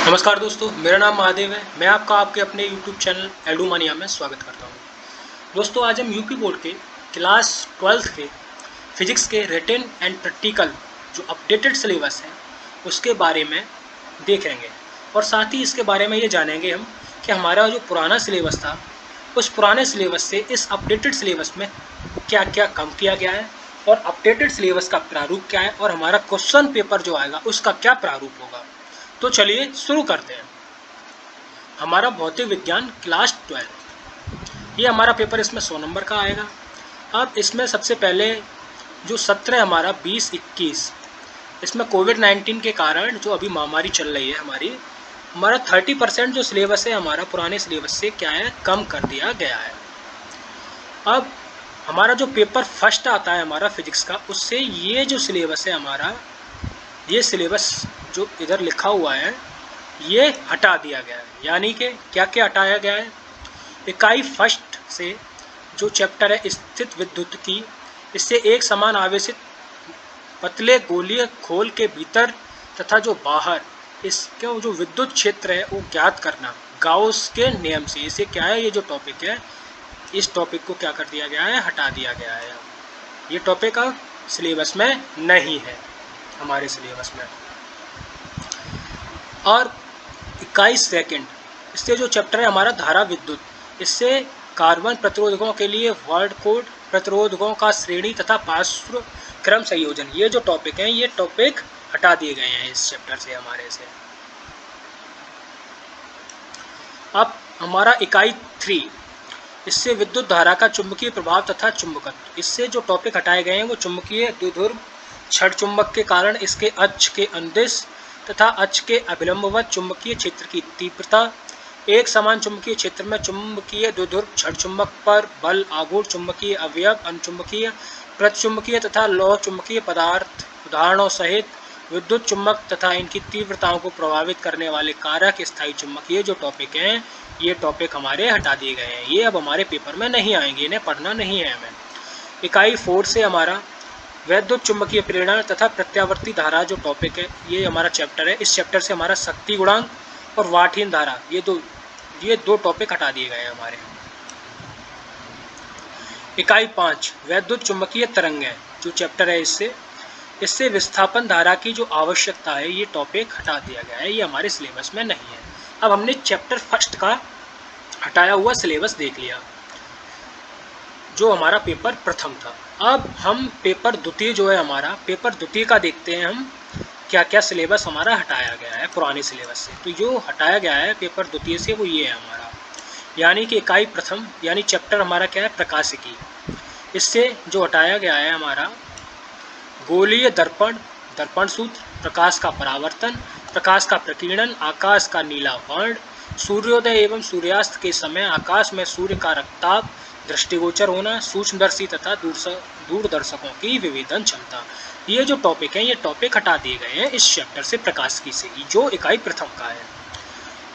नमस्कार दोस्तों, मेरा नाम महादेव है। मैं आपका आपके अपने YouTube चैनल एडुमानिया में स्वागत करता हूँ। दोस्तों, आज हम यूपी बोर्ड के क्लास 12th के फिजिक्स के रिटन एंड प्रैक्टिकल जो अपडेटेड सिलेबस है उसके बारे में देखेंगे और साथ ही इसके बारे में ये जानेंगे हम कि हमारा जो पुराना सिलेबस था उस पुराने सिलेबस से इस अपडेटेड सिलेबस में क्या क्या कम किया गया है और अपडेटेड सिलेबस का प्रारूप क्या है और हमारा क्वेश्चन पेपर जो आएगा उसका क्या प्रारूप होगा। तो चलिए शुरू करते हैं। हमारा भौतिक विज्ञान क्लास 12, ये हमारा पेपर इसमें 100 नंबर का आएगा। अब इसमें सबसे पहले जो सत्र है हमारा 20-21, इसमें कोविड-19 के कारण जो अभी महामारी चल रही है हमारा 30% जो सिलेबस है हमारा पुराने सिलेबस से क्या है कम कर दिया गया है। अब हमारा जो पेपर फर्स्ट आता है हमारा फिजिक्स का, उससे ये जो सिलेबस है हमारा, ये सिलेबस जो इधर लिखा हुआ है ये हटा दिया गया है। यानी कि क्या क्या हटाया गया है। इकाई फर्स्ट से जो चैप्टर है स्थित विद्युत की, इससे एक समान आवेशित पतले गोलीय खोल के भीतर तथा जो बाहर इसके जो विद्युत क्षेत्र है वो ज्ञात करना गाउस के नियम से। इसे क्या है, ये जो टॉपिक है इस टॉपिक को क्या कर दिया गया है, हटा दिया गया है। ये टॉपिक अब सिलेबस में नहीं है हमारे सिलेबस में। और इकाई सेकंड, इससे जो चैप्टर है हमारा धारा विद्युत, इससे कार्बन प्रतिरोधकों के लिए वर्ड कोड प्रतिरोधकों का श्रेणी तथा पार्श्व क्रम संयोजन, ये जो टॉपिक हैं ये टॉपिक हटा दिए गए हैं इस चैप्टर से हमारे से। अब हमारा इकाई 3, इससे विद्युत धारा का चुंबकीय प्रभाव तथा चुंबकत्व, इससे जो टॉपिक हटाए गए हैं वो चुंबकीय द्विध्रुव छड़ चुंबक के कारण इसके अक्ष के अनुदिश तथा अक्ष के अभिलंबवत चुंबकीय क्षेत्र की तीव्रता, एक समान चुंबकीय क्षेत्र में चुंबकीय द्विध्रुव छड़ चुंबक पर बल, आघूर्ण चुंबकीय अवयव, अनुचुंबकीय प्रतिचुंबकीय तथा लौह चुंबकीय पदार्थ उदाहरणों सहित विद्युत चुंबक तथा इनकी तीव्रताओं को प्रभावित करने वाले कारक स्थायी चुंबक, ये जो टॉपिक हैं ये टॉपिक हमारे हटा दिए गए हैं। ये अब हमारे पेपर में नहीं आएंगे, इन्हें पढ़ना नहीं है हमें। इकाई 4 से हमारा वैद्युत चुंबकीय प्रेरण तथा प्रत्यावर्ती धारा जो टॉपिक है ये हमारा चैप्टर है। इस चैप्टर से हमारा शक्ति गुणांक और वाटहीन धारा, ये दो टॉपिक हटा दिए गए हैं हमारे। इकाई 5 वैद्युत चुंबकीय तरंगें जो चैप्टर है, इससे विस्थापन धारा की जो आवश्यकता है ये टॉपिक हटा दिया गया है, ये हमारे सिलेबस में नहीं है। अब हमने चैप्टर फर्स्ट का हटाया हुआ सिलेबस देख लिया जो हमारा पेपर प्रथम था। अब हम पेपर द्वितीय जो है हमारा पेपर द्वितीय का देखते हैं हम क्या क्या सिलेबस हमारा हटाया गया है पुराने सिलेबस से। तो जो हटाया गया है पेपर द्वितीय से वो ये है हमारा, यानी कि इकाई प्रथम यानी चैप्टर हमारा क्या है प्रकाशिकी, इससे जो हटाया गया है हमारा गोलीय दर्पण, दर्पण सूत्र, प्रकाश का परावर्तन, प्रकाश का प्रकीर्णन, आकाश का नीला वर्ण, सूर्योदय एवं सूर्यास्त के समय आकाश में सूर्य का रक्ताप दृष्टिगोचर होना, सूक्ष्मदर्शी तथा दूरदर्शकों की विवेदन क्षमता, ये जो टॉपिक हैं ये टॉपिक हटा दिए गए हैं इस चैप्टर से प्रकाशिकी से, जो इकाई प्रथम का है।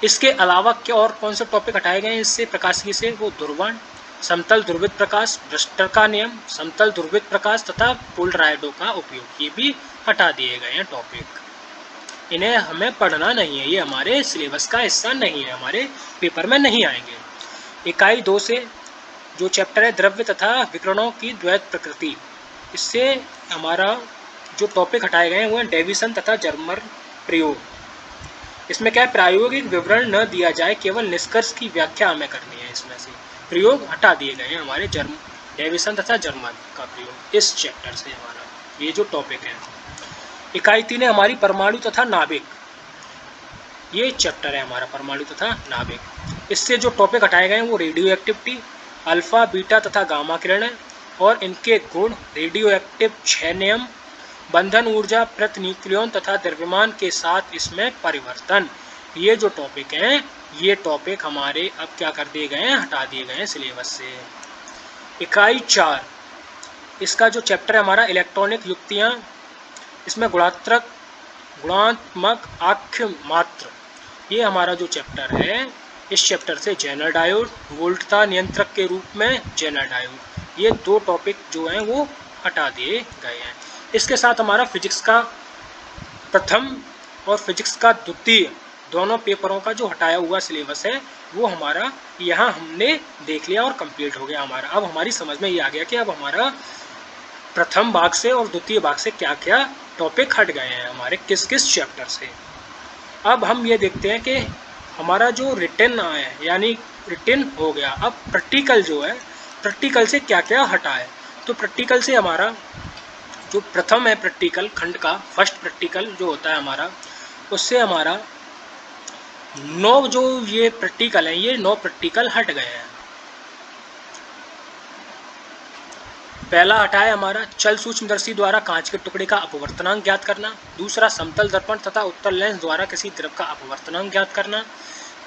इसके अलावा क्या और कौन से टॉपिक हटाए गए हैं इससे प्रकाशिकी से, वो ध्रुवण, समतल ध्रुवित प्रकाश, ब्रस्टर का नियम, समतल ध्रुवित प्रकाश तथा पोलराइडो का उपयोग, ये भी हटा दिए गए हैं टॉपिक। इन्हें हमें पढ़ना नहीं है, ये हमारे सिलेबस का हिस्सा नहीं है, हमारे पेपर में नहीं आएंगे। इकाई 2 से जो चैप्टर है द्रव्य तथा विकिरणों की द्वैत प्रकृति, इससे हमारा जो टॉपिक हटाए गए हैं वो है डेविसन तथा जर्मर प्रयोग। इसमें क्या है, प्रायोगिक विवरण न दिया जाए, केवल निष्कर्ष की व्याख्या हमें करनी है। इसमें से प्रयोग हटा दिए गए हैं हमारे डेविसन तथा जर्मर का प्रयोग इस चैप्टर से हमारा, ये जो टॉपिक है। इकाई 3 है हमारी परमाणु तथा नाभिक, ये चैप्टर है हमारा परमाणु तथा नाभिक। इससे जो टॉपिक हटाए गए हैं वो रेडियो एक्टिविटी, अल्फा बीटा तथा गामा किरण और इनके गुण, रेडियो एक्टिव 6 नियम, बंधन ऊर्जा, प्रत न्यूक्लियन तथा द्रव्यमान के साथ इसमें परिवर्तन, ये जो टॉपिक हैं ये टॉपिक हमारे अब क्या कर दिए गए हैं, हटा दिए गए हैं सिलेबस से। इकाई 4, इसका जो चैप्टर है हमारा इलेक्ट्रॉनिक युक्तियाँ, इसमें गुणात्मक आख्य मात्र, ये हमारा जो चैप्टर है इस चैप्टर से जेनर डायोड, वोल्टता नियंत्रक के रूप में जेनर डायोड, ये दो टॉपिक जो हैं वो हटा दिए गए हैं। इसके साथ हमारा फिजिक्स का प्रथम और फिजिक्स का द्वितीय दोनों पेपरों का जो हटाया हुआ सिलेबस है वो हमारा यहाँ हमने देख लिया और कंप्लीट हो गया हमारा। अब हमारी समझ में ये आ गया कि अब हमारा प्रथम भाग से और द्वितीय भाग से क्या क्या टॉपिक हट गए हैं हमारे किस किस चैप्टर से। अब हम ये देखते हैं कि हमारा जो रिटन है यानी रिटन हो गया, अब प्रैक्टिकल जो है प्रैक्टिकल से क्या क्या हटा है। तो प्रैक्टिकल से हमारा जो प्रथम है प्रैक्टिकल खंड का फर्स्ट प्रैक्टिकल जो होता है हमारा, उससे हमारा 9 जो ये प्रैक्टिकल है ये 9 प्रैक्टिकल हट गए हैं। पहला हटा है हमारा चल सूक्ष्मदर्शी द्वारा कांच के टुकड़े का अपवर्तनांक ज्ञात करना। दूसरा समतल दर्पण तथा उत्तल लेंस द्वारा किसी द्रव का अपवर्तनांक ज्ञात करना।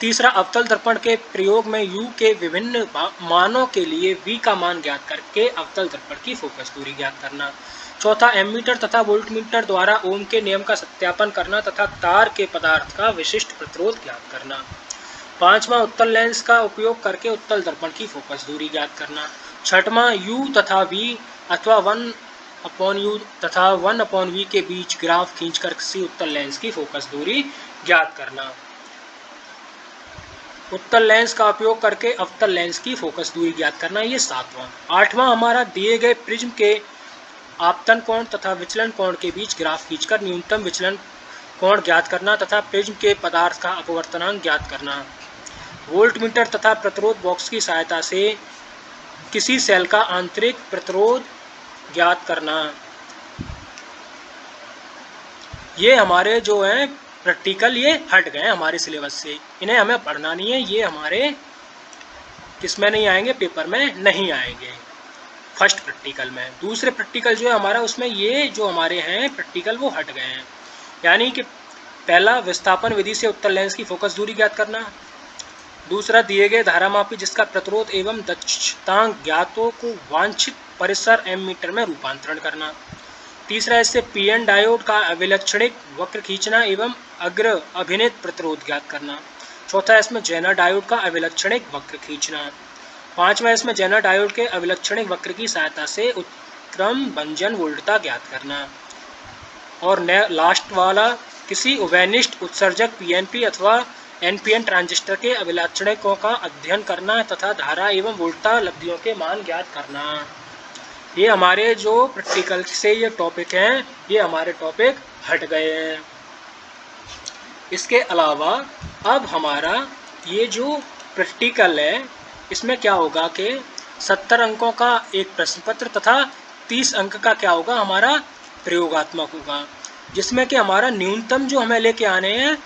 तीसरा अवतल दर्पण के प्रयोग में u के विभिन्न मानों के लिए v का मान ज्ञात करके अवतल दर्पण की फोकस दूरी ज्ञात करना। चौथा एमीटर तथा वोल्टमीटर द्वारा ओम के नियम का सत्यापन करना तथा तार के पदार्थ का विशिष्ट प्रतिरोध ज्ञात करना। पांचवा उत्तल लेंस का उपयोग करके उत्तल दर्पण की फोकस दूरी ज्ञात करना। छठवां u तथा v अथवा 1/u तथा 1/v के बीच ग्राफ खींचकर किसी उत्तल लेंस की फोकस दूरी ज्ञात करना। उत्तल लेंस का उपयोग करके अवतल लेंस की फोकस दूरी ज्ञात करना, ये सातवां। आठवां हमारा दिए गए प्रिज्म के आपतन कोण तथा विचलन कोण के बीच ग्राफ खींचकर न्यूनतम विचलन कोण ज्ञात करना तथा प्रिज्म के पदार्थ का अपवर्तनांक ज्ञात करना। वोल्टमीटर तथा प्रतिरोध बॉक्स की सहायता से किसी सेल का आंतरिक प्रतिरोध ज्ञात करना। ये हमारे जो है प्रैक्टिकल ये हट गए हमारे सिलेबस से, इन्हें हमें पढ़ना नहीं है, ये हमारे किस में नहीं आएंगे, पेपर में नहीं आएंगे फर्स्ट प्रैक्टिकल में। दूसरे प्रैक्टिकल जो है हमारा उसमें ये जो हमारे हैं प्रैक्टिकल वो हट गए हैं। यानी कि पहला विस्थापन विधि से उत्तल लेंस की फोकस दूरी ज्ञात करना। दूसरा दिए गए धारामापी जिसका प्रतिरोध एवं दक्षतांक ज्ञातों को वांछित परिसर एमीटर में रूपांतरण करना। तीसरा इससे पीएन डायोड का अभिलक्षणिक वक्र खींचना एवं अग्र अभिनित प्रतिरोध ज्ञात करना। चौथा इसमें जेनर डायोड का अभिलक्षणिक वक्र खींचना। पांचवा इसमें जेनर डायोड के अभिलक्षणिक वक्र की सहायता से उत्क्रम भंजन वोल्टता ज्ञात करना। और लास्ट वाला किसी उभयनिष्ठ उत्सर्जक पीएनपी अथवा एनपीएन ट्रांजिस्टर के अभिलक्षणिकों का अध्ययन करना तथा धारा एवं वोल्टता लब्धियों के मान ज्ञात करना। ये हमारे जो प्रैक्टिकल से ये टॉपिक हैं ये हमारे टॉपिक हट गए हैं। इसके अलावा अब हमारा ये जो प्रैक्टिकल है इसमें क्या होगा कि 70 अंकों का एक प्रश्न पत्र तथा 30 अंक का क्या होगा हमारा प्रयोगात्मक होगा, जिसमें कि हमारा न्यूनतम जो हमें लेके आने हैं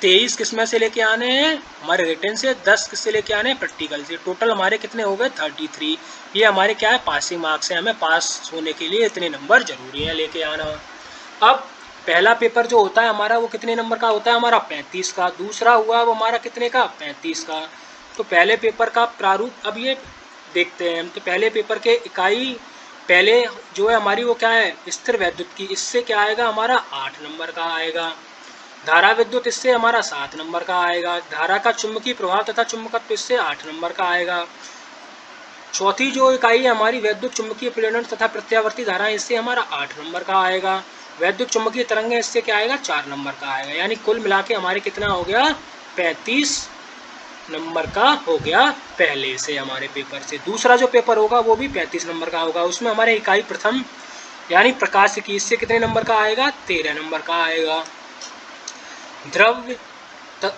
23 किसमें से लेके आने हैं हमारे रिटन से, 10 किससे लेके आने हैं प्रैक्टिकल से। टोटल हमारे कितने हो गए 33। ये हमारे क्या है पासिंग मार्क्स है, हमें पास होने के लिए इतने नंबर जरूरी है लेके आना। अब पहला पेपर जो होता है हमारा वो कितने नंबर का होता है हमारा 35 का। दूसरा हुआ वो हमारा कितने का 35 का। तो पहले पेपर का प्रारूप अब ये देखते हैं हम। तो पहले पेपर के इकाई पहले जो है हमारी वो क्या है स्थिर वैद्युत की, इससे क्या आएगा हमारा 8 नंबर का आएगा। धारा विद्युत इससे हमारा 7 नंबर का आएगा। धारा का चुंबकीय प्रभाव तथा चुंबकत्व इससे 8 नंबर का आएगा। चौथी जो इकाई है हमारी वैद्युत चुंबकीय प्रेरण तथा प्रत्यावर्ती धारा, इससे हमारा 8 नंबर का आएगा। वैद्युत चुंबकीय तरंग इससे क्या आएगा 4 नंबर का आएगा। यानी कुल मिला के हमारे कितना हो गया 35 नंबर का हो गया पहले से हमारे पेपर से। दूसरा जो पेपर होगा वो भी 35 नंबर का होगा। उसमें हमारे इकाई प्रथम यानी प्रकाश की, इससे कितने नंबर का आएगा 13 नंबर का आएगा। द्रव्य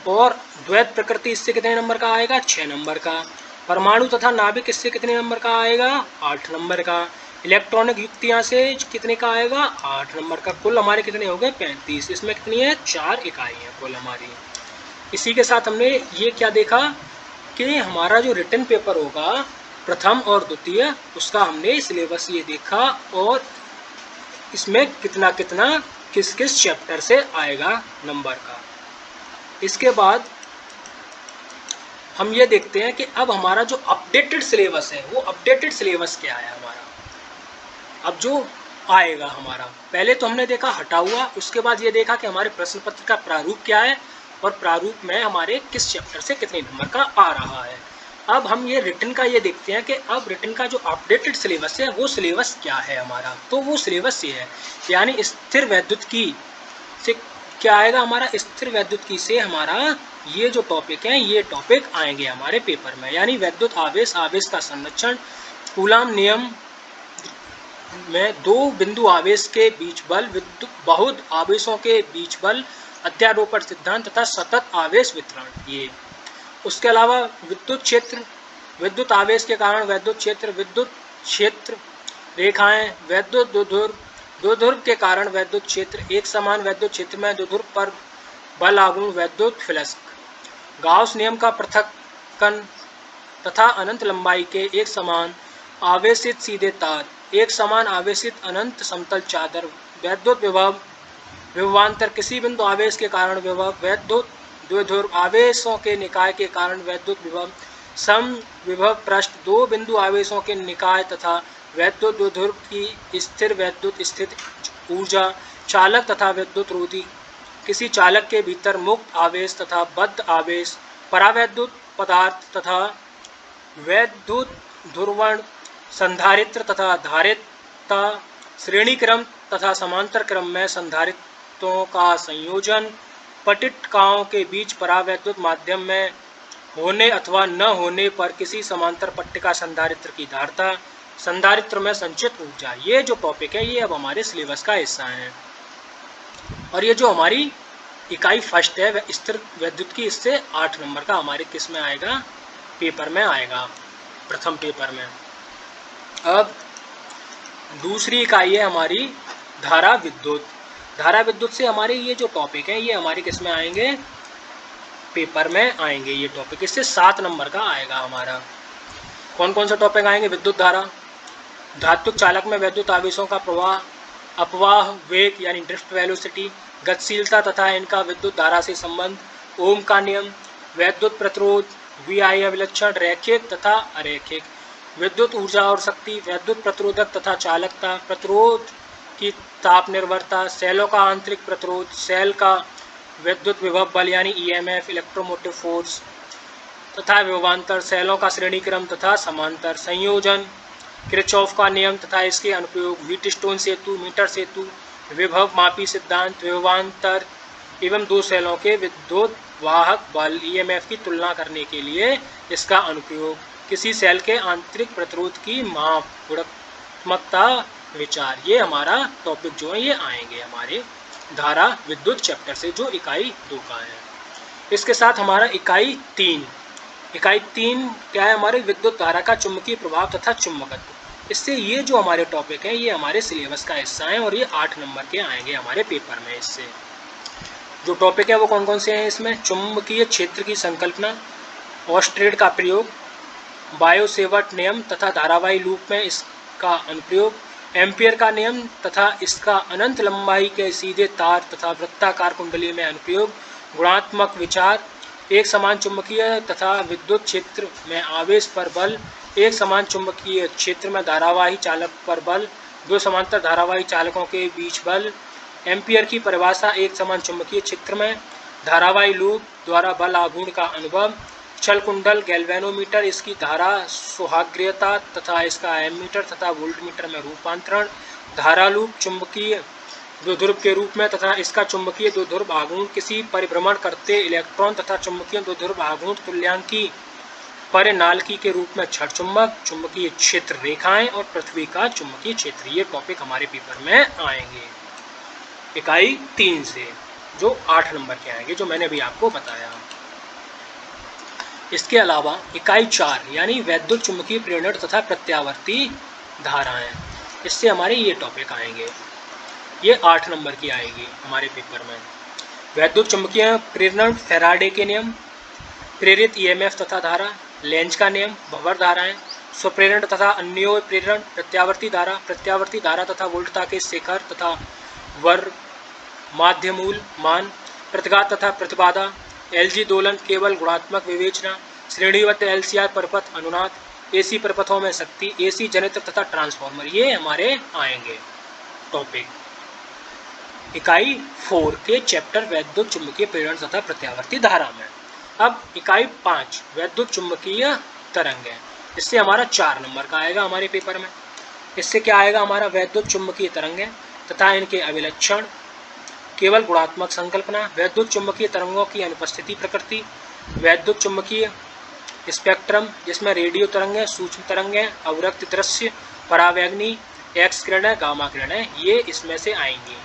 और द्वैत प्रकृति इससे कितने नंबर का आएगा 6 नंबर का। परमाणु तथा नाभिक इससे कितने नंबर का आएगा 8 नंबर का। इलेक्ट्रॉनिक युक्तियां से कितने का आएगा 8 नंबर का। कुल हमारे कितने हो गए 35। इसमें कितनी है 4 इकाई है कुल हमारी। इसी के साथ हमने ये क्या देखा कि हमारा जो रिटन पेपर होगा प्रथम और द्वितीय उसका हमने सिलेबस ये देखा और इसमें कितना कितना किस किस चैप्टर से आएगा नंबर का। इसके बाद हम ये देखते हैं कि अब हमारा जो अपडेटेड सिलेबस है वो अपडेटेड सिलेबस क्या है हमारा अब जो आएगा हमारा। पहले तो हमने देखा हटा हुआ, उसके बाद ये देखा कि हमारे प्रश्न पत्र का प्रारूप क्या है और प्रारूप में हमारे किस चैप्टर से कितने नंबर का आ रहा है। अब हम ये रिटन का ये देखते हैं कि अब रिटन का जो अपडेटेड सिलेबस है वो सिलेबस क्या है हमारा। तो वो सिलेबस ये है यानी स्थिर वैद्युत की से क्या आएगा हमारा स्थिर वैद्युतिकी से हमारा ये जो टॉपिक है ये टॉपिक आएंगे हमारे पेपर में, यानी वैद्युत आवेश, आवेश का संरक्षण, कूलाम नियम में दो बिंदु आवेश के बीच बल, विद्युत बहुत आवेशों के बीच बल, अध्यारोपण सिद्धांत तथा सतत आवेश वितरण। ये उसके अलावा विद्युत क्षेत्र, विद्युत आवेश के कारण वैद्युत क्षेत्र, विद्युत क्षेत्र रेखाएं, वैद्युत द्विध्रुव के कारण वैद्युत क्षेत्र, एक समान वैद्युत क्षेत्र में द्विध्रुव पर बल आघूर्ण वैद्युत फ्लक्स, गाउस नियम का पृथक्करण तथा अनंत लंबाई के एक समान आवेशित सीधे तार, एक समान आवेशित अनंत समतल चादर, वैद्युत विभव, विभवांतर, किसी बिंदु आवेश के कारण विभव, वैद्युत द्विध्रुव आवेशों के निकाय के कारण वैद्युत विभव, सम विभव पृष्ठ, दो बिंदु आवेशों के निकाय तथा वैद्युत द्विध्रुव की स्थिर वैद्युत स्थिति ऊर्जा, चालक तथा विद्युत रोधी, किसी चालक के भीतर मुक्त आवेश तथा बद्ध आवेश, परावैद्युत पदार्थ तथा वैद्युत ध्रुवण, संधारित्र तथा धारिता, श्रेणी क्रम तथा समांतर क्रम में संधारित्रों का संयोजन, पट्टिकाओं के बीच परावैद्युत माध्यम में होने अथवा न होने पर किसी समांतर पट्टिका संधारित्र की धारिता, संधारित्र में संचित ऊर्जा। ये जो टॉपिक है ये अब हमारे सिलेबस का हिस्सा है। और ये जो हमारी इकाई फर्स्ट है स्थिर वैद्युतिकी, इससे 8 नंबर का हमारे किस में आएगा, पेपर में आएगा, प्रथम पेपर में। अब दूसरी इकाई है हमारी धारा विद्युत। धारा विद्युत से हमारे ये जो टॉपिक है ये हमारे किस में आएंगे, पेपर में आएंगे ये टॉपिक, इससे 7 नंबर का आएगा हमारा। कौन कौन से टॉपिक आएंगे, विद्युत धारा, धात्विक चालक में वैद्युत आवेशों का प्रवाह, अपवाह वेग यानी ड्रिफ्ट वेलोसिटी, गतिशीलता तथा इनका विद्युत धारा से संबंध, ओम का नियम, वैद्युत प्रतिरोध, VI अभिलक्षण, रैखिक तथा अरैखिक, विद्युत ऊर्जा और शक्ति, वैद्युत प्रतिरोधक तथा चालकता, प्रतिरोध की ताप निर्भरता, सेलों का आंतरिक प्रतिरोध, सेल का विद्युत विभव बल यानी EMF इलेक्ट्रोमोटिव फोर्स तथा विभवांतर, सेलों का श्रेणी क्रम तथा समांतर संयोजन, किरचॉफ का नियम तथा इसके अनुप्रयोग, व्हीटस्टोन सेतु, मीटर सेतु, विभव मापी सिद्धांत, विभवांतर एवं दो सेलों के विद्युत वाहक बल EMF की तुलना करने के लिए इसका अनुप्रयोग, किसी सेल के आंतरिक प्रतिरोध की माप, गुणात्मकता विचार। ये हमारा टॉपिक जो है ये आएंगे हमारे धारा विद्युत चैप्टर से, जो इकाई 2 का है। इसके साथ हमारा इकाई 3 क्या है, हमारे विद्युत धारा का चुंबकीय प्रभाव तथा चुंबकत्व। इससे ये जो हमारे टॉपिक है ये हमारे सिलेबस का हिस्सा है और ये 8 नंबर के आएंगे हमारे पेपर में। इससे जो टॉपिक है वो कौन कौन से हैं, इसमें चुंबकीय क्षेत्र की संकल्पना, ऑस्ट्रेड का प्रयोग, बायो-सेवर्ट नियम तथा धारावाही लूप में इसका अनुप्रयोग, एम्पियर का नियम तथा इसका अनंत लंबाई के सीधे तार तथा वृत्ताकार कुंडली में अनुप्रयोग, गुणात्मक विचार, एक समान चुंबकीय तथा विद्युत क्षेत्र में आवेश पर बल, एक समान चुंबकीय क्षेत्र में धारावाही चालक पर बल, दो समांतर धारावाही चालकों के बीच बल, एम्पियर की परिभाषा, एक समान चुंबकीय क्षेत्र में धारावाही लूप द्वारा बल आघूर्ण का अनुभव, छल कुंडल, गैल्वेनोमीटर, इसकी धारा सुहाग्यता तथा इसका एमीटर तथा वोल्टमीटर में रूपांतरण, धारा लूप चुंबकीय द्विध्रुव के रूप में तथा इसका चुंबकीय द्विध्रुव आघूर्ण, किसी परिभ्रमण करते इलेक्ट्रॉन तथा चुंबकीय द्विध्रुव आघूर्ण तुल्यांकी परिनालकी के रूप में छड़ चुंबक, चुंबकीय क्षेत्र रेखाएं और पृथ्वी का चुंबकीय क्षेत्र। ये टॉपिक हमारे पेपर में आएंगे इकाई 3 से, जो 8 नंबर के आएंगे, जो मैंने अभी आपको बताया। इसके अलावा इकाई 4 यानी वैद्युत चुंबकीय प्रेरण तथा प्रत्यावर्ती धाराएं, इससे हमारे ये टॉपिक आएंगे, ये 8 नंबर की आएगी हमारे पेपर में। वैद्युत चुंबकीय प्रेरण, फैराडे के नियम, प्रेरित EMF तथा धारा, लेंज का नियम, भंवर धाराएं, स्वप्रेरण तथा अन्योन्य प्रेरण, प्रत्यावर्ती धारा तथा वोल्टता के शिखर तथा वर्ग माध्यमूल मान, प्रतिघात तथा प्रतिबाधा, LG दोलन, केवल गुणात्मक विवेचना, श्रेणीबद्ध LCR परिपथ अनुनाद, AC परिपथों में शक्ति, AC जनित्र तथा ट्रांसफार्मर, ये हमारे आएंगे टॉपिक इकाई 4 के चैप्टर वैद्युत चुंबकीय प्रेरण तथा प्रत्यावर्ती धारा में। अब इकाई 5 वैद्युत चुंबकीय तरंग है, इससे हमारा 4 नंबर का आएगा हमारे पेपर में। इससे क्या आएगा, हमारा वैद्युत चुंबकीय तरंग है तथा इनके अभिलक्षण, केवल गुणात्मक संकल्पना, वैद्युत चुंबकीय तरंगों की अनुपस्थिति प्रकृति, वैद्युत चुंबकीय स्पेक्ट्रम जिसमें रेडियो तरंगें, सूक्ष्म तरंगें, अवरक्त दृश्य, परावैंगनी, एक्स किरणें, गामा किरणें, ये इसमें से आएंगी।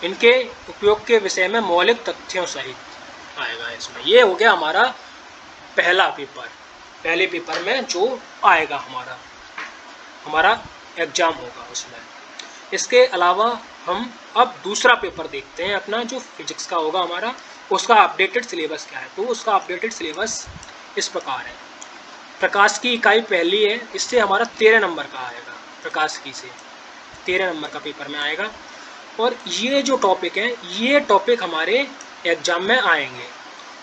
इनके उपयोग के विषय में मौलिक तथ्यों सहित आएगा इसमें। ये हो गया हमारा पहला पेपर, पहले पेपर में जो आएगा हमारा एग्जाम होगा उसमें। इसके अलावा हम अब दूसरा पेपर देखते हैं अपना, जो फिजिक्स का होगा हमारा, उसका अपडेटेड सिलेबस क्या है। तो उसका अपडेटेड सिलेबस इस प्रकार है। प्रकाश की इकाई पहली है, इससे हमारा 13 नंबर का आएगा, प्रकाश की से 13 नंबर का पेपर में आएगा। और ये जो टॉपिक है, ये टॉपिक हमारे एग्जाम में आएंगे,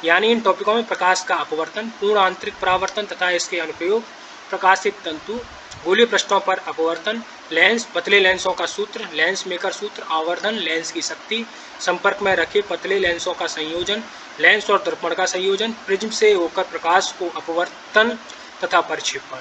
यानी इन टॉपिकों में प्रकाश का अपवर्तन, पूर्ण आंतरिक परावर्तन तथा इसके अनुप्रयोग, प्रकाशित तंतु, गोलीय पृष्ठों पर अपवर्तन, लेंस, पतले लेंसों का सूत्र, लेंस मेकर सूत्र, आवर्धन, लेंस की शक्ति, संपर्क में रखे पतले लेंसों का संयोजन, लेंस और दर्पण का संयोजन, प्रिज्म से होकर प्रकाश को अपवर्तन तथा प्रक्षेपण,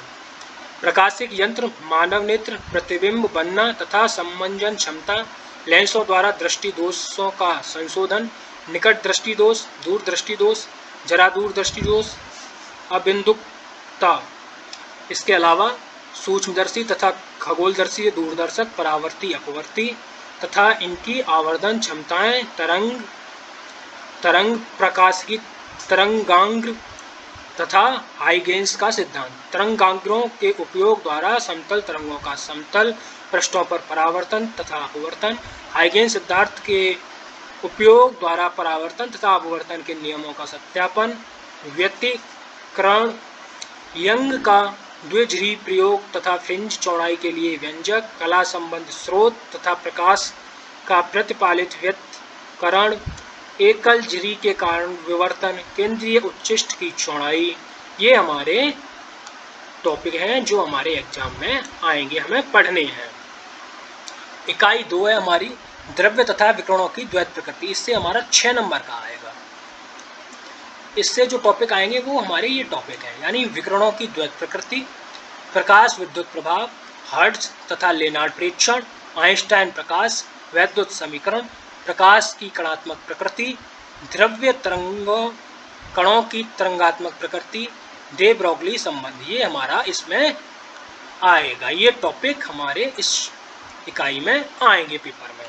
प्रकाशिक यंत्र, मानव नेत्र, प्रतिबिंब बनना तथा समंजन क्षमता, लेंसों द्वारा दृष्टि दोषों का संशोधन, निकट दृष्टि दोष, दूर दृष्टि दोष, जरा दूर दृष्टि दोष, अबिंदुकता। इसके अलावा सूक्ष्मदर्शी तथा खगोलदर्शी, दूरदर्शक, परावर्ती, अपवर्ती तथा इनकी आवर्धन क्षमताएं, तरंग प्रकाश की तरंगांग्र तथा हाइगेंस का सिद्धांत, तरंगांग्रों के उपयोग द्वारा समतल तरंगों का समतल पृष्ठों पर परावर्तन तथा अपवर्तन, हाइगेंस सिद्धांत के उपयोग द्वारा परावर्तन तथा अपवर्तन के नियमों का सत्यापन, व्यतिकरण, यंग का द्विध्रुवी प्रयोग तथा फ्रिंज चौड़ाई के लिए व्यंजक, कला संबंध स्रोत तथा प्रकाश का प्रतिपालित व्यतिकरण, एकल झिरी के कारण विवर्तन, केंद्रीय उच्चिष्ट की चौड़ाई, ये हमारे टॉपिक हैं जो हमारे एग्जाम में आएंगे, हमें पढ़ने हैं। इकाई 2 है हमारी द्रव्य तथा विकिरणों की द्वैत प्रकृति, इससे हमारा 6 नंबर का आएगा। इससे जो टॉपिक आएंगे वो हमारे ये टॉपिक हैं, यानी विकिरणों की द्वैत प्रकृति, प्रकाश विद्युत प्रभाव, हर्ट्ज तथा लेनार्ड प्रेक्षण, आइंस्टाइन प्रकाश, वैद्युत समीकरण, प्रकाश की कणात्मक प्रकृति, द्रव्य तरंगों कणों की तरंगात्मक प्रकृति, दे ब्रोगली संबंध, ये हमारा इसमें आएगा। ये टॉपिक हमारे इस इकाई में आएंगे पेपर में।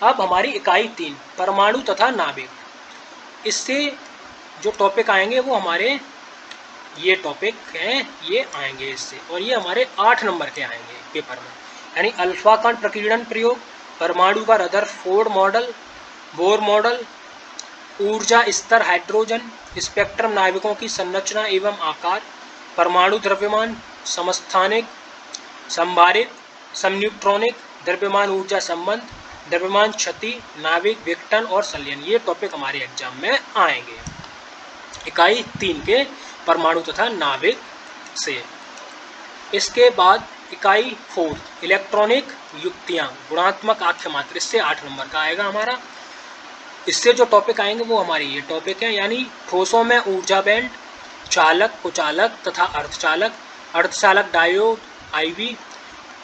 अब हमारी इकाई 3 परमाणु तथा नाभिक, इससे जो टॉपिक आएंगे वो हमारे ये टॉपिक हैं, ये आएंगे इससे, और ये हमारे 8 नंबर के आएंगे पेपर में, यानी अल्फा कण प्रकीर्णन प्रयोग, परमाणु का रदरफोर्ड मॉडल, बोर मॉडल, ऊर्जा स्तर हाइड्रोजन, स्पेक्ट्रम, नाभिकों की संरचना एवं आकार, परमाणु द्रव्यमान, समस्थानिक, संभारित, समन्यूट्रॉनिक, द्रव्यमान ऊर्जा संबंध, द्रव्यमान क्षति, नाभिक विघटन और संलयन, ये टॉपिक हमारे एग्जाम में आएंगे इकाई 3 के परमाणु तथा नाभिक से। इसके बाद इकाई 4 इलेक्ट्रॉनिक युक्तियां, गुणात्मक आख्य मात्र, इससे 8 नंबर का आएगा हमारा। इससे जो टॉपिक आएंगे वो हमारे ये टॉपिक है, यानी ठोसों में ऊर्जा बैंड, चालक, कुचालक तथा अर्धचालक, अर्धचालक डायोड, IV,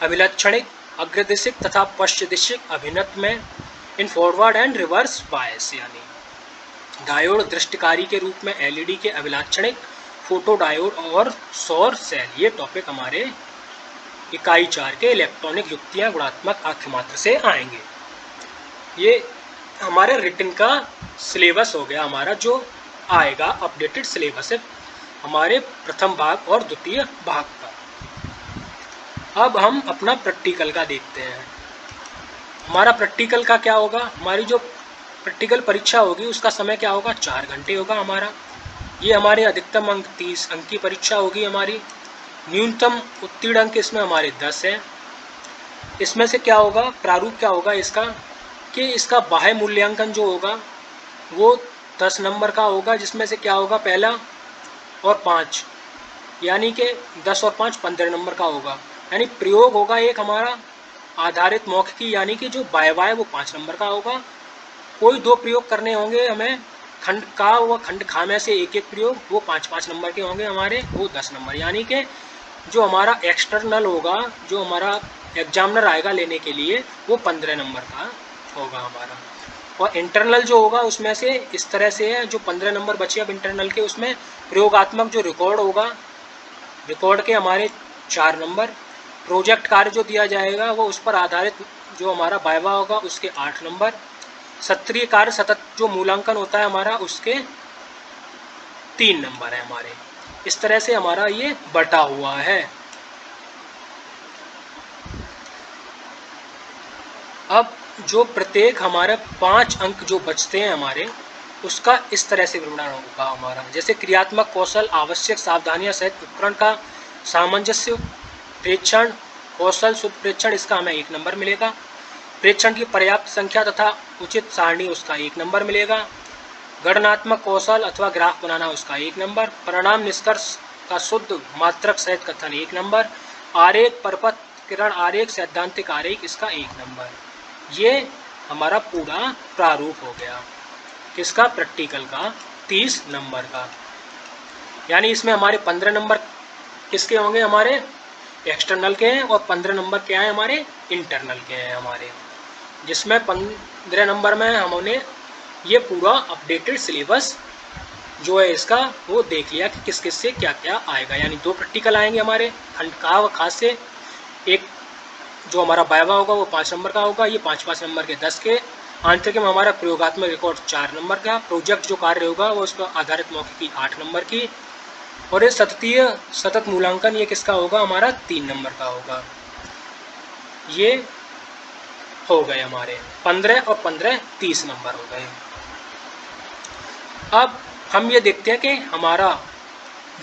अभिलक्षणिक, अग्रदिशिक तथा पश्चदिशिक अभिनत में, in forward and reverse bias, यानी डायोड दृष्टिकारी के रूप में, LED के अभिलाक्षणिक, फोटो डायोड और सौर सेल, ये टॉपिक हमारे इकाई 4 के इलेक्ट्रॉनिक युक्तियां गुणात्मक आख्य मात्र से आएंगे। ये हमारे रिटन का सिलेबस हो गया हमारा, जो आएगा अपडेटेड सिलेबस है हमारे प्रथम भाग और द्वितीय भाग का। अब हम अपना प्रैक्टिकल का देखते हैं। हमारा प्रैक्टिकल का क्या होगा, हमारी जो प्रैक्टिकल परीक्षा होगी उसका समय क्या होगा, 4 घंटे होगा हमारा। ये हमारे अधिकतम अंक 30 अंक की परीक्षा होगी हमारी। न्यूनतम उत्तीर्ण अंक इसमें हमारे 10 हैं। इसमें से क्या होगा, प्रारूप क्या होगा इसका, कि इसका बाह्य मूल्यांकन जो होगा वो 10 नंबर का होगा, जिसमें से क्या होगा, पहला और 5, यानी कि 10 और 5 15 नंबर का होगा। यानी प्रयोग होगा एक हमारा आधारित मौखिकी, यानी कि जो वाय वो 5 नंबर का होगा। कोई 2 प्रयोग करने होंगे हमें, खंड का व खंड खा में से एक प्रयोग, वो 5-5 नंबर के होंगे हमारे, वो 10 नंबर। यानी कि जो हमारा एक्सटर्नल होगा, जो हमारा एग्जामिनर आएगा लेने के लिए वो 15 नंबर का होगा हमारा। और इंटरनल जो होगा उसमें से इस तरह से है, जो 15 नंबर बचे अब इंटरनल के, उसमें प्रयोगात्मक जो रिकॉर्ड होगा, रिकॉर्ड के हमारे 4 नंबर, प्रोजेक्ट कार्य जो दिया जाएगा वो उस पर आधारित जो हमारा वाइवा होगा उसके 8 नंबर, सत्रीय कार्य सतत जो मूल्यांकन होता है हमारा उसके 3 नंबर है हमारे। इस तरह से हमारा ये बटा हुआ है। अब जो प्रत्येक हमारे 5 अंक जो बचते हैं हमारे, उसका इस तरह से विवरण होगा हमारा। जैसे क्रियात्मक कौशल, आवश्यक सावधानियां सहित उपकरण का सामंजस्य प्रेक्षण, कौशल शुद्ध प्रेक्षण, इसका हमें 1 नंबर मिलेगा। प्रेक्षण की पर्याप्त संख्या तथा उचित सारणी, उसका 1 नंबर मिलेगा। गणनात्मक कौशल अथवा ग्राफ बनाना, उसका 1 नंबर। परिणाम निष्कर्ष का शुद्ध मात्रक सहित कथन, 1 नंबर। आरेख, परपथ, किरण आरेख, सैद्धांतिक आरेख, इसका 1 नंबर। ये हमारा पूरा प्रारूप हो गया किसका, प्रैक्टिकल का 30 नंबर का। यानी इसमें हमारे 15 नंबर किसके होंगे, हमारे एक्सटर्नल के हैं, और 15 नंबर क्या है हमारे इंटरनल के हैं हमारे। जिसमें 15 नंबर में हमने ये पूरा अपडेटेड सिलेबस जो है इसका वो देख लिया कि किस किस से क्या क्या आएगा। यानी 2 प्रैक्टिकल आएंगे हमारे खंड का व खास से, एक जो हमारा वाइवा होगा वो 5 नंबर का होगा, ये 5-5 नंबर के 10 के। आंतरिक में हमारा प्रयोगात्मक रिकॉर्ड 4 नंबर का, प्रोजेक्ट जो कार्य होगा वो उस पर आधारित मौखिकी 8 नंबर की, और ये सतत मूल्यांकन ये किसका होगा, हमारा 3 नंबर का होगा। ये हो गए हमारे 15 और 15 30 नंबर हो गए। अब हम ये देखते हैं कि हमारा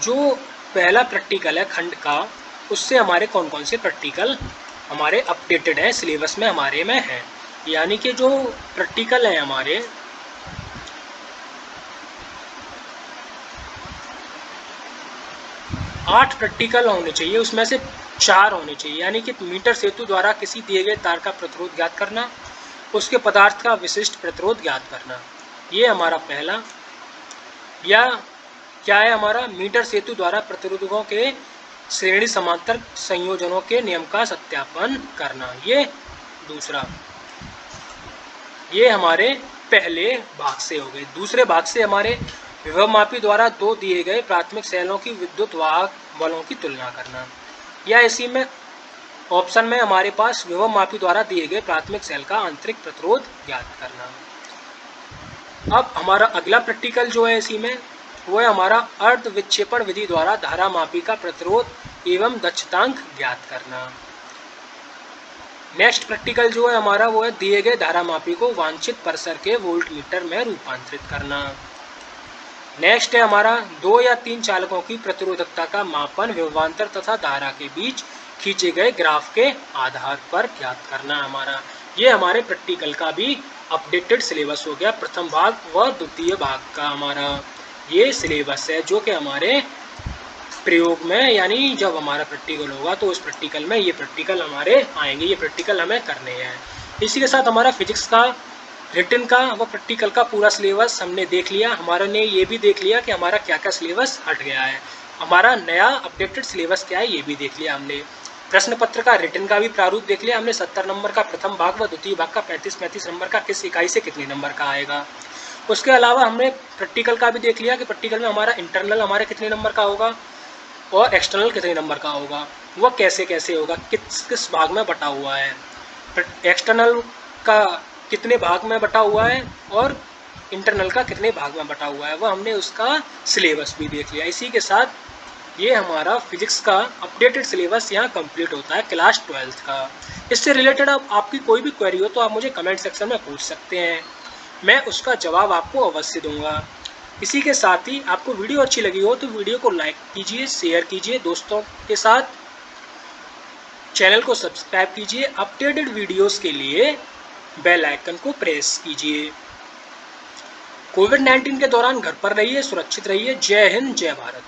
जो पहला प्रैक्टिकल है खंड का, उससे हमारे कौन कौन से प्रैक्टिकल हमारे अपडेटेड है सिलेबस में हमारे में है। यानी कि जो प्रैक्टिकल है हमारे 8 प्रैक्टिकल होने चाहिए, उसमें से 4 होने चाहिए। यानी कि मीटर सेतु द्वारा किसी दिए गए तार का प्रतिरोध ज्ञात करना, उसके पदार्थ का विशिष्ट प्रतिरोध ज्ञात करना, ये हमारा पहला। या क्या है हमारा, मीटर सेतु द्वारा प्रतिरोधकों के श्रेणी समांतर संयोजनों के नियम का सत्यापन करना, ये दूसरा। ये हमारे पहले भाग से हो गए। दूसरे भाग से हमारे विभवमापी द्वारा 2 दिए गए प्राथमिक सेलों की विद्युत वाहक बलों की तुलना करना, या इसी में ऑप्शन में हमारे पास विभवमापी द्वारा दिए गए प्राथमिक सेल का आंतरिक प्रतिरोध ज्ञात करना। अब हमारा अगला प्रैक्टिकल जो है इसी में वो है हमारा अर्ध विक्षेपण विधि द्वारा धारा मापी का प्रतिरोध एवं दक्षतांक ज्ञात करना। नेक्स्ट प्रैक्टिकल जो है हमारा वो है दिए गए धारा मापी को वांछित परिसर के वोल्ट मीटर में रूपांतरित करना। नेक्स्ट है हमारा 2 या 3 चालकों की प्रतिरोधकता का मापन विभवांतर तथा धारा के बीच खींचे गए ग्राफ के आधार पर ज्ञात करना हमारा। ये हमारे प्रैक्टिकल का भी अपडेटेड सिलेबस हो गया, प्रथम भाग व द्वितीय भाग का हमारा ये सिलेबस है, जो कि हमारे प्रयोग में यानी जब हमारा प्रैक्टिकल होगा तो उस प्रैक्टिकल में ये प्रैक्टिकल हमारे आएंगे, ये प्रैक्टिकल हमें करने हैं। इसी के साथ हमारा फिजिक्स का रिटन का व प्रैक्टिकल का पूरा सिलेबस हमने देख लिया। हमारे ने ये भी देख लिया कि हमारा क्या क्या सिलेबस हट गया है, हमारा नया अपडेटेड सिलेबस क्या है ये भी देख लिया हमने। प्रश्न पत्र का रिटन का भी प्रारूप देख लिया हमने, 70 नंबर का प्रथम भाग व द्वितीय भाग का 35-35 नंबर का किस इकाई से कितने नंबर का आएगा। उसके अलावा हमने प्रैक्टिकल का भी देख लिया कि प्रैक्टिकल में हमारा इंटरनल हमारे कितने नंबर का होगा और एक्सटर्नल कितने नंबर का होगा, वह कैसे कैसे होगा, किस किस भाग में बटा हुआ है, एक्सटर्नल का कितने भाग में बटा हुआ है और इंटरनल का कितने भाग में बटा हुआ है, वह हमने उसका सिलेबस भी देख लिया। इसी के साथ ये हमारा फिजिक्स का अपडेटेड सिलेबस यहाँ कंप्लीट होता है क्लास 12th का। इससे रिलेटेड अब आपकी कोई भी क्वेरी हो तो आप मुझे कमेंट सेक्शन में पूछ सकते हैं, मैं उसका जवाब आपको अवश्य दूंगा। इसी के साथ ही आपको वीडियो अच्छी लगी हो तो वीडियो को लाइक कीजिए, शेयर कीजिए दोस्तों के साथ, चैनल को सब्सक्राइब कीजिए, अपडेटेड वीडियोस के लिए बेल आइकन को प्रेस कीजिए। कोविड-19 के दौरान घर पर रहिए, सुरक्षित रहिए। जय हिंद, जय भारत।